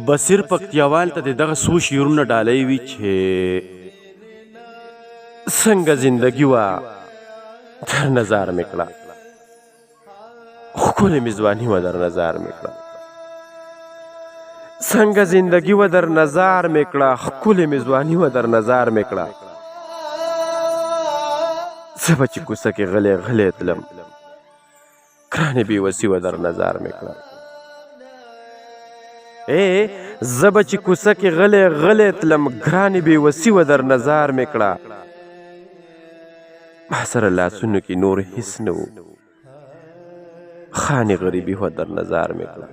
بصیر پکتیاوال ته دغه څو شعرونه ډالۍ وي چې څنګه زندګي وه در نظر مې کړه، ښکلې مې ځواني وه در نظر مې کړه. څنګه زندګي وه در نظر مې کړه، ښکلې مې ځواني وه در نظر مې کړه. زه به چې کوڅه کې غلی غلی تلم، ګرانې بېوسي وه در نظر مې کړه. زه به چې کوڅه کې غلی غلی تلم، ګرانې بېوسي وه در نظر مې کړه. ما سره لاسونو کې نور هېڅ نه و، خانې غریبي وه در نظر مې کړه.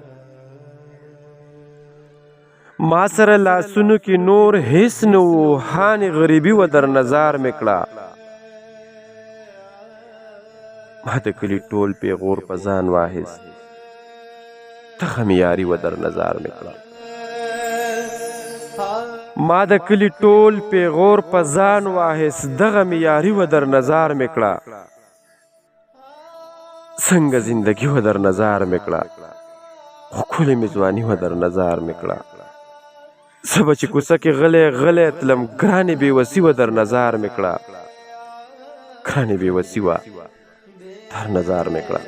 ما سره لاسونو کې نور هېڅ نه و، خانې غریبي وه در نظر مې کړه. ما د کلي ټول پیغور په ځان واخیست، دغه مې یاري وه در نظر مې کړه. ما د کلي ټول پیغور په ځان واخیست، دغه مې یاري وه در نظر مې کړه. څنګه زندګي وه در نظر مې کړه، ښکلې مې ځواني وه در نظر مې کړه. زه به چې کوڅه کې غلی غلی تلم، ګرانې بېوسي وه در نظر مې کړه. ګرانې بېوسي وه در نظر مې کړه.